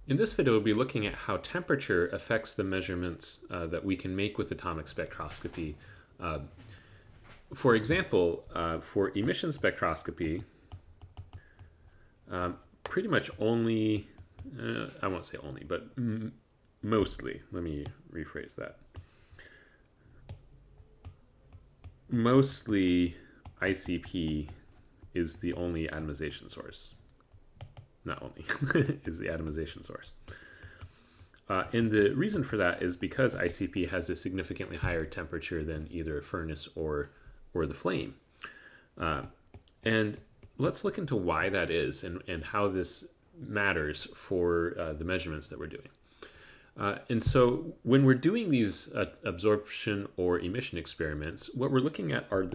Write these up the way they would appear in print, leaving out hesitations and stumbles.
In this video, we'll be looking at how temperature affects the measurements that we can make with atomic spectroscopy. Uh, for example, for emission spectroscopy, pretty much only, I won't say only, but mostly, let me rephrase that. Mostly ICP is the only atomization source. Not only is the atomization source. And the reason for that is because ICP has a significantly higher temperature than either a furnace or the flame. And let's look into why that is and how this matters for the measurements that we're doing. And so when we're doing these absorption or emission experiments, what we're looking at are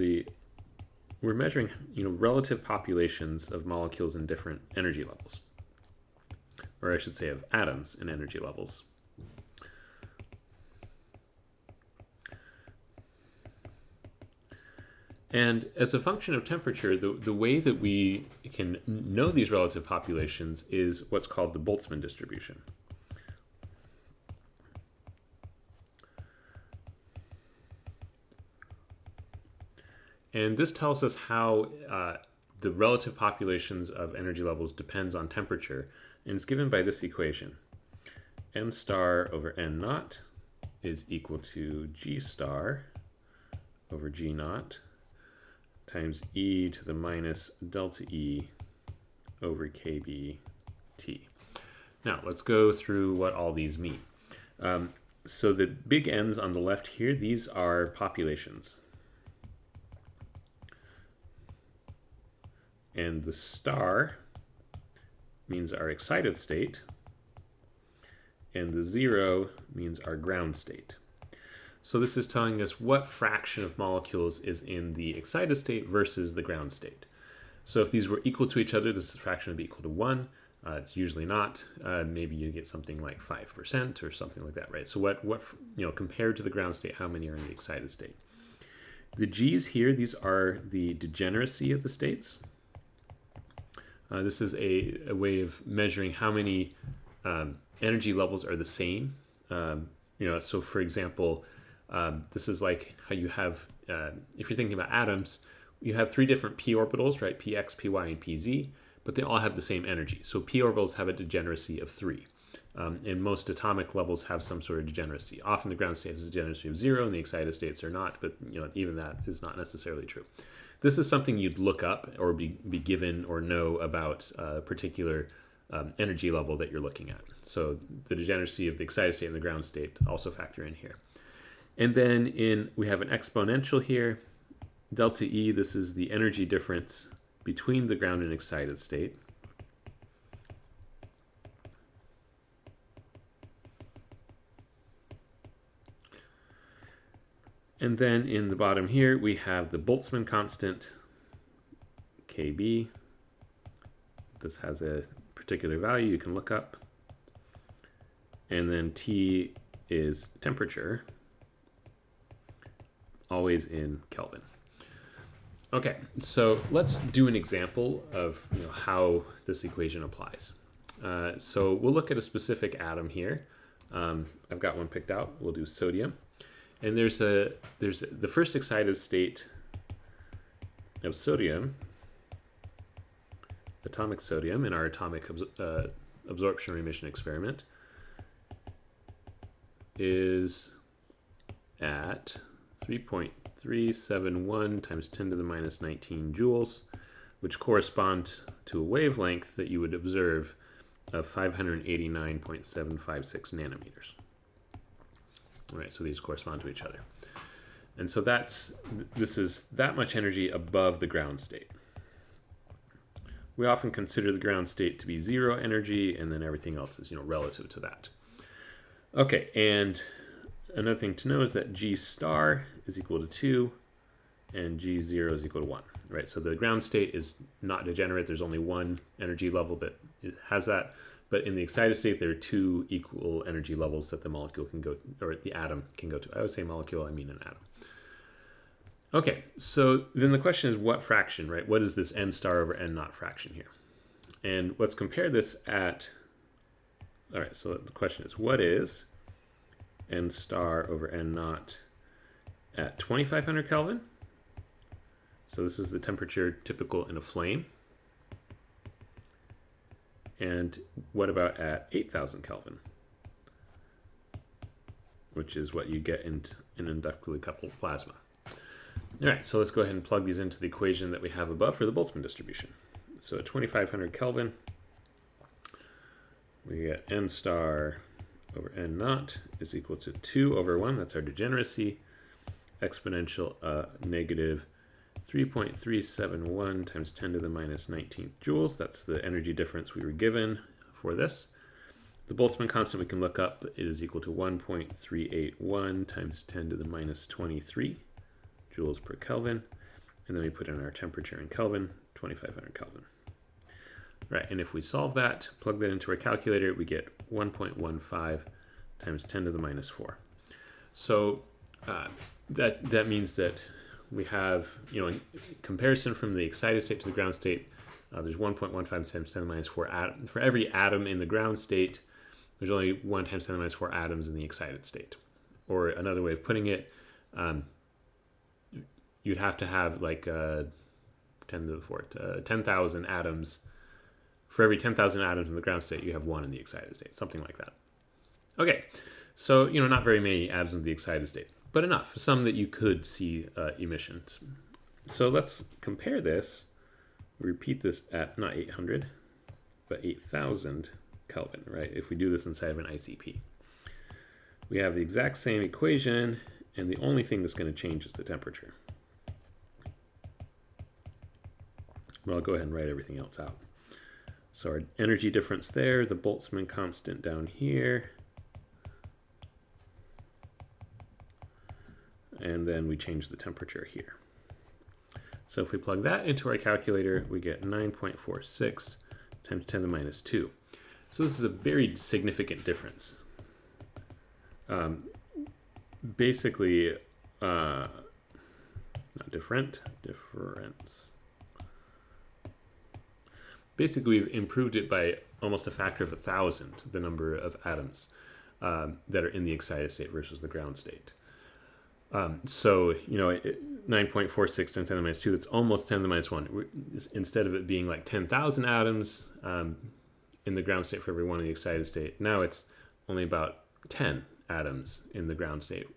we're measuring relative populations of molecules in different energy levels, or I should say of atoms in energy levels. And as a function of temperature, the way that we can know these relative populations is what's called the Boltzmann distribution. And this tells us how the relative populations of energy levels depends on temperature, and it's given by this equation. N star over N naught is equal to G star over G naught times e to the minus delta E over kB T. Now, let's go through what all these mean. So the big N's on the left here, these are populations. And the star means our excited state, and the 0 means our ground state. So this is telling us what fraction of molecules is in the excited state versus the ground state. So if these were equal to each other, this fraction would be equal to 1. It's usually not. Maybe you get something like 5% or something like that, right? So what compared to the ground state, how many are in the excited state? The G's here, these are the degeneracy of the states. This is a way of measuring how many energy levels are the same. So for example, this is like how you have, if you're thinking about atoms, you have 3 different p orbitals, right? Px, py, and pz, but they all have the same energy. So p orbitals have a degeneracy of 3. And most atomic levels have some sort of degeneracy. Often the ground state has a degeneracy of 0, and the excited states are not, but even that is not necessarily true. This is something you'd look up or be given or know about a particular energy level that you're looking at. So the degeneracy of the excited state and the ground state also factor in here. And then we have an exponential here. Delta E, this is the energy difference between the ground and excited state. And then in the bottom here, we have the Boltzmann constant, Kb. This has a particular value you can look up. And then T is temperature, always in Kelvin. Okay, so let's do an example of how this equation applies. So we'll look at a specific atom here. I've got one picked out. We'll do sodium. And there's the first excited state of sodium, atomic sodium, in our atomic absorption or emission experiment is at 3.371 times 10 to the minus 19 joules, which correspond to a wavelength that you would observe of 589.756 nanometers. All right, so these correspond to each other. And so this is that much energy above the ground state. We often consider the ground state to be 0 energy, and then everything else is relative to that. Okay, and another thing to know is that G star is equal to 2, and G0 is equal to 1. Right, so the ground state is not degenerate. There's only one energy level that has that. But in the excited state, there are 2 equal energy levels that the molecule can go, or the atom can go to. I always say molecule, I mean an atom. Okay, so then the question is what fraction, right? What is this N star over N naught fraction here? And let's compare this at All right, so the question is, what is n star over n naught at 2500 Kelvin? So this is the temperature typical in a flame. And what about at 8000 Kelvin? Which is what you get in an inductively coupled plasma. All right, so let's go ahead and plug these into the equation that we have above for the Boltzmann distribution. So at 2500 Kelvin, we get n star over n naught is equal to 2 over 1, that's our degeneracy, exponential negative 3.371 times 10 to the minus 19th joules. That's the energy difference we were given for this. The Boltzmann constant we can look up. It is equal to 1.381 times 10 to the minus 23 joules per Kelvin. And then we put in our temperature in Kelvin, 2500 Kelvin. Right, and if we solve that, plug that into our calculator, we get 1.15 times 10 to the minus 4. So that means that we have, in comparison from the excited state to the ground state, there's 1.15 times 10 to the minus 4 atom. For every atom in the ground state, there's only 1 times 10 to the minus 4 atoms in the excited state. Or another way of putting it, you'd have to have like 10 to the 4th, 10,000 atoms. For every 10,000 atoms in the ground state, you have 1 in the excited state, something like that. Okay, so not very many atoms in the excited state, but enough, some that you could see emissions. So let's compare this. Repeat this at not 800, but 8,000 Kelvin, right? If we do this inside of an ICP. We have the exact same equation, and the only thing that's going to change is the temperature. Well, I'll go ahead and write everything else out. So our energy difference there, the Boltzmann constant down here, and then we change the temperature here. So if we plug that into our calculator, we get 9.46 times 10 to the minus 2. So this is a very significant difference. Basically, not difference. Basically, we've improved it by almost a factor of 1,000, the number of atoms that are in the excited state versus the ground state. So, 9.46 times 10 to the minus 2, that's almost 10 to the minus 1. Instead of it being like 10,000 atoms in the ground state for every one in the excited state, now it's only about 10 atoms in the ground state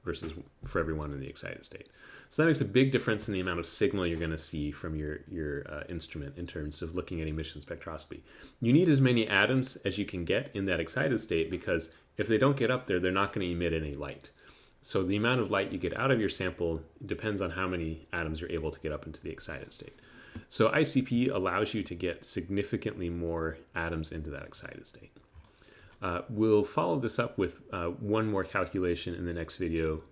versus for every one in the excited state. So that makes a big difference in the amount of signal you're going to see from your instrument in terms of looking at emission spectroscopy. You need as many atoms as you can get in that excited state, because if they don't get up there, they're not going to emit any light. So the amount of light you get out of your sample depends on how many atoms you're able to get up into the excited state. So ICP allows you to get significantly more atoms into that excited state. We'll follow this up with one more calculation in the next video,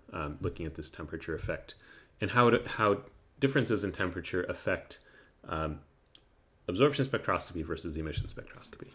looking at this temperature effect and how differences in temperature affect absorption spectroscopy versus emission spectroscopy.